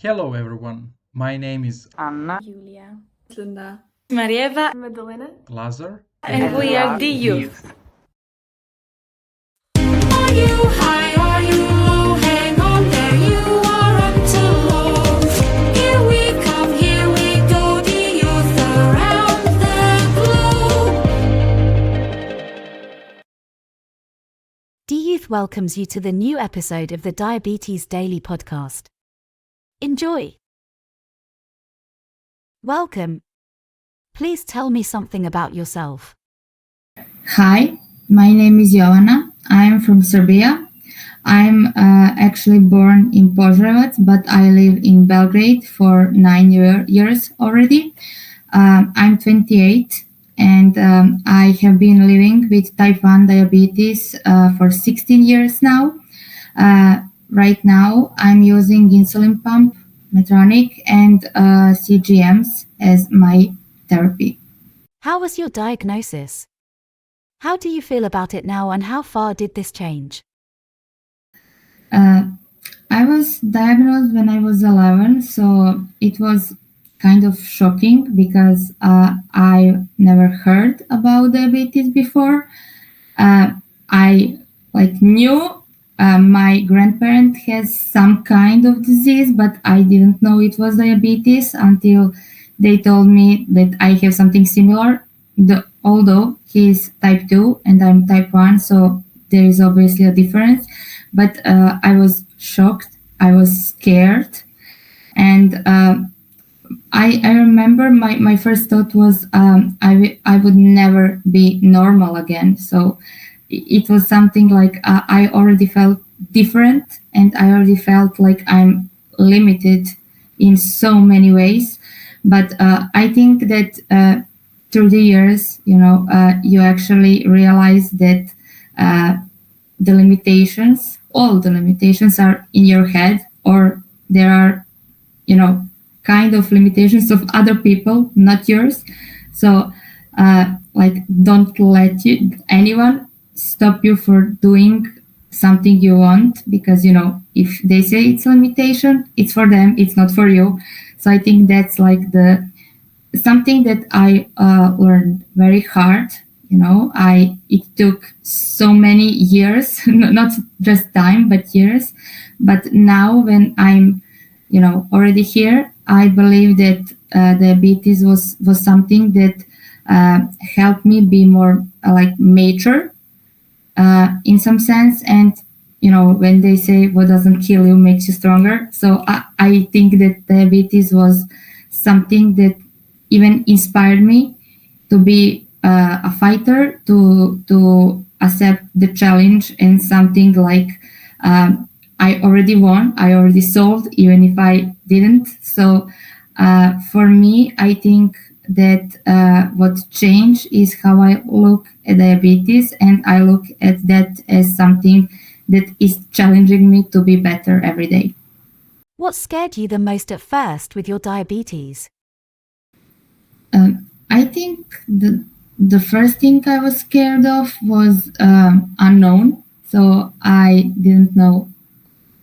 Hello everyone, my name is Anna, Julia, Linda, Marieva, Madalena, Lazar. and we are DYouth. Are you high? Are you low? Hang on there, you aren't alone. Here we come, here we go, the youth around the globe. DYouth welcomes you to the new episode of the Diabetes Daily Podcast. Enjoy! Welcome. Please tell me something about yourself. Hi, my name is Jovana. I am from Serbia. I'm actually born in Požarevac, but I live in Belgrade for 9 years already. I'm 28 and I have been living with type 1 diabetes for 16 years now. Right now, I'm using insulin pump, Medtronic, and CGMs as my therapy. How was your diagnosis? How do you feel about it now, and how far did this change? I was diagnosed when I was 11, so it was kind of shocking because I never heard about diabetes before. I knew my grandparent has some kind of disease, but I didn't know it was diabetes until they told me that I have something similar. Although he's type 2 and I'm type 1, so there is obviously a difference. But I was shocked, I was scared, and I remember my first thought was I would never be normal again. So it was something like I already felt different, and I already felt like I'm limited in so many ways. But I think that through the years, you actually realize that the limitations, all the limitations are in your head, or there are, kind of limitations of other people, not yours. So don't let anyone stop you for doing something you want, because if they say it's a limitation, it's for them, it's not for you. So I think that's something that I learned very hard. It took so many years, not just time, but years. But now when I'm already here, I believe that diabetes was something that helped me be more mature in some sense. And when they say what doesn't kill you makes you stronger, so I think that diabetes was something that even inspired me to be a fighter, to accept the challenge, and something like I already won, I already solved, even if I didn't. So for me, I think that what changed is how I look at diabetes, and I look at that as something that is challenging me to be better every day. What scared you the most at first with your diabetes? I think the first thing I was scared of was unknown. So I didn't know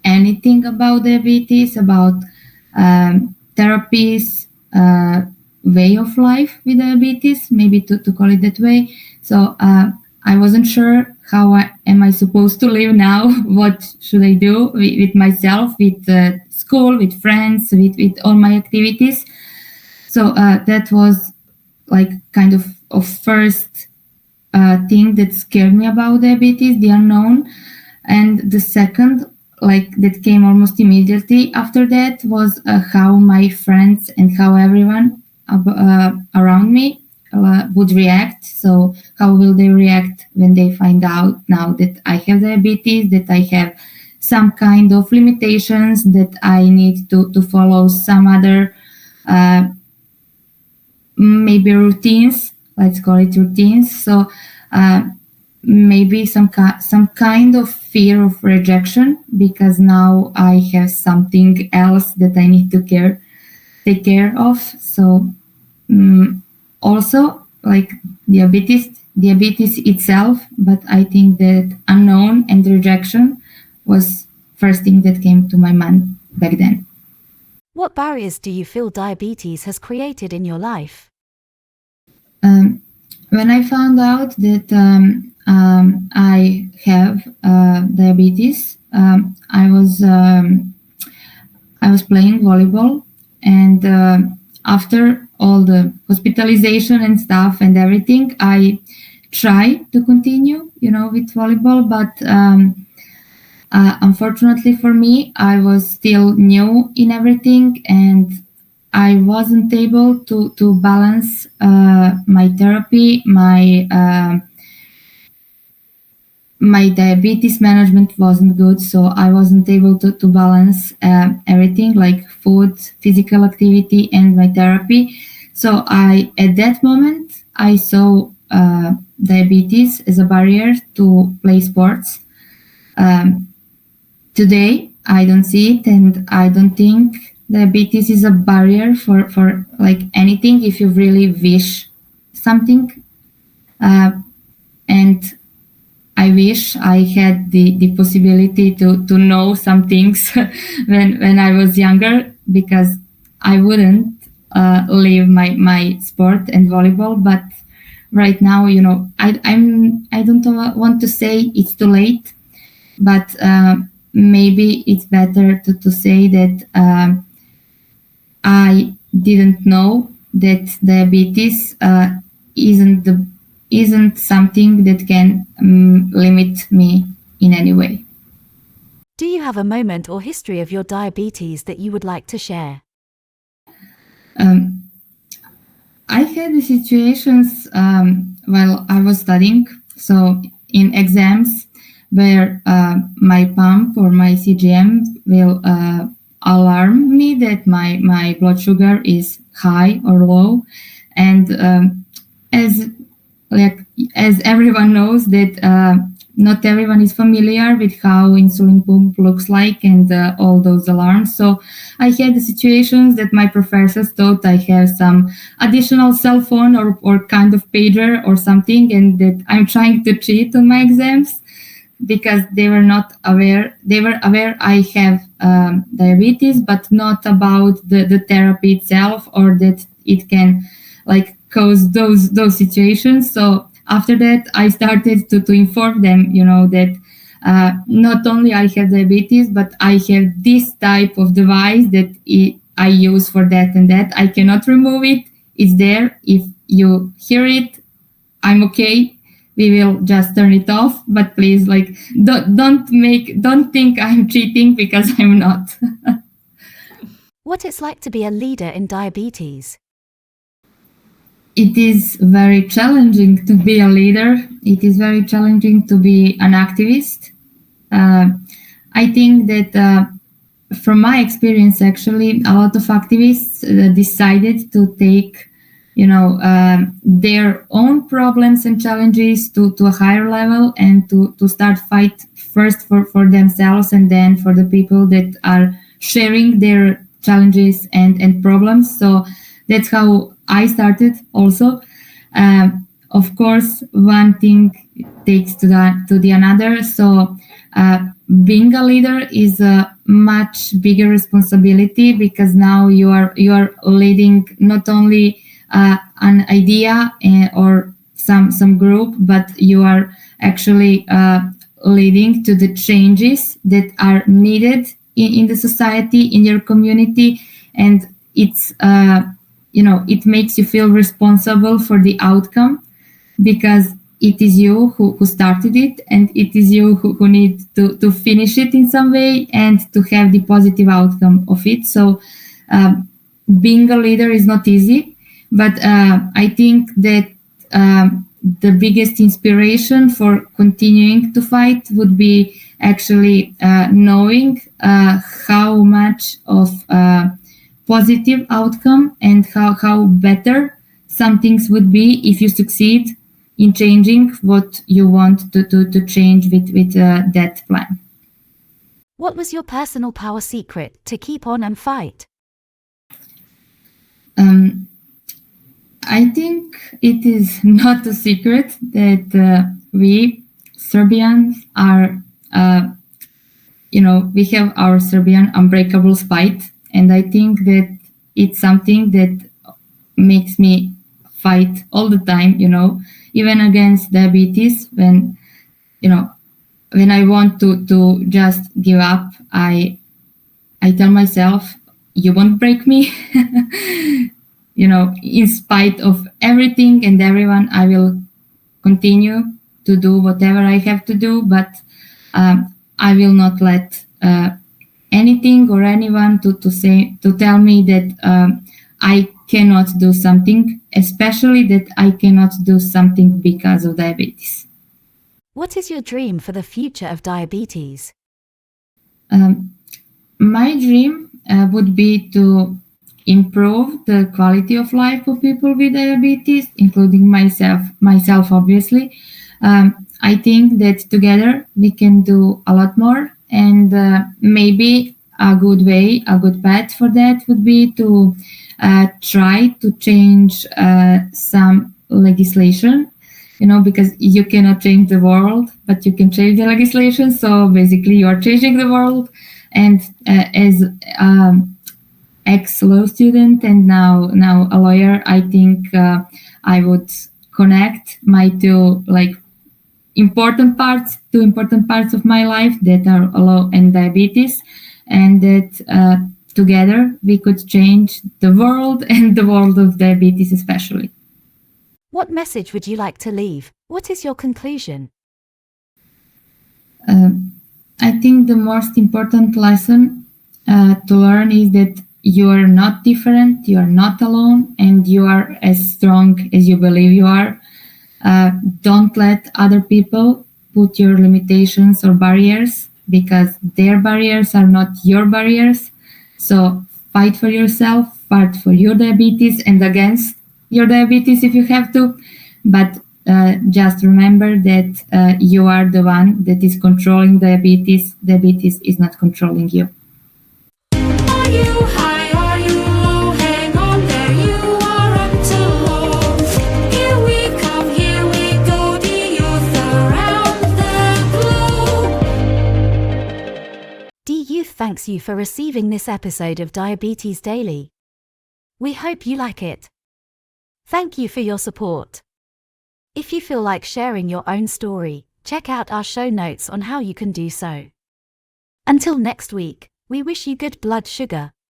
anything about diabetes, about therapies, way of life with diabetes, maybe to call it that way. So I wasn't sure how am I supposed to live now? What should I do with myself, with school, with friends, with all my activities? So that was kind of a first thing that scared me about diabetes, the unknown. And the second, that came almost immediately after that, was how my friends and how everyone around me would react. So how will they react when they find out now that I have diabetes, that I have some kind of limitations, that I need to follow some other maybe routines, let's call it routines. So maybe some kind of fear of rejection, because now I have something else that I need to take care of. So also diabetes itself, but I think that unknown and rejection was first thing that came to my mind back then. What barriers do you feel diabetes has created in your life? When I found out that I have diabetes, I was playing volleyball, and after all the hospitalization and stuff and everything, I tried to continue, with volleyball, but unfortunately for me, I was still new in everything, and I wasn't able to balance my therapy, my diabetes management wasn't good, so I wasn't able to balance everything like food, physical activity, and my therapy. So at that moment, I saw diabetes as a barrier to play sports. Today, I don't see it, and I don't think diabetes is a barrier for like anything if you really wish something. And I wish I had the possibility to know some things when I was younger, because I wouldn't leave my sport and volleyball. But right now, I don't want to say it's too late, but maybe it's better to say that I didn't know that diabetes isn't something that can limit me in any way. Do you have a moment or history of your diabetes that you would like to share? I had the situations while I was studying, so in exams where my pump or my CGM will alarm me that my blood sugar is high or low, and as everyone knows that not everyone is familiar with how insulin pump looks like and all those alarms. So I had the situations that my professors thought I have some additional cell phone or kind of pager or something, and that I'm trying to cheat on my exams, because they were not aware. They were aware I have diabetes, but not about the therapy itself, or that it can cause those situations. So after that, I started to inform them, that not only I have diabetes, but I have this type of device that I use for that and that. I cannot remove it. It's there. If you hear it, I'm okay. We will just turn it off. But please, don't think I'm cheating, because I'm not. What it's like to be a leader in diabetes? It is very challenging to be a leader. It is very challenging to be an activist. I think that from my experience, actually, a lot of activists decided to take, their own problems and challenges to a higher level, and to start fight first for themselves, and then for the people that are sharing their challenges and problems. So that's how I started also. Of course, one thing takes to the another. So being a leader is a much bigger responsibility, because now you are leading not only an idea or some group, but you are actually leading to the changes that are needed in the society, in your community, and it's it makes you feel responsible for the outcome, because it is you who started it, and it is you who need to finish it in some way and to have the positive outcome of it. So being a leader is not easy, but I think that the biggest inspiration for continuing to fight would be actually knowing how much of positive outcome and how better some things would be if you succeed in changing what you want to change with that plan. What was your personal power secret to keep on and fight? I think it is not a secret that we Serbians are, we have our Serbian unbreakable spite, And I think that it's something that makes me fight all the time, even against diabetes. When I want to just give up, I tell myself, you won't break me. In spite of everything and everyone, I will continue to do whatever I have to do, but I will not let anything or anyone to tell me that I cannot do something, especially that I cannot do something because of diabetes. What is your dream for the future of diabetes? My dream would be to improve the quality of life of people with diabetes, including myself obviously. I think that together we can do a lot more, and maybe a good way, a good path for that would be to try to change some legislation, because you cannot change the world, but you can change the legislation. So basically, you are changing the world. And as ex-law student and now a lawyer, I think I would connect my two important parts of my life that are law and diabetes, and that together we could change the world and the world of diabetes especially. What message would you like to leave? What is your conclusion? I think the most important lesson to learn is that you are not different, you are not alone, and you are as strong as you believe you are. Don't let other people put your limitations or barriers, because their barriers are not your barriers. So fight for yourself, fight for your diabetes and against your diabetes if you have to. But just remember that you are the one that is controlling diabetes. Diabetes is not controlling you. Are you high? Are you low? Hang on there, you aren't alone. Here we come, here we go, the youth around the globe. DYouth thanks you for receiving this episode of Diabetes Daily. We hope you like it. Thank you for your support. If you feel like sharing your own story, check out our show notes on how you can do so. Until next week, we wish you good blood sugar.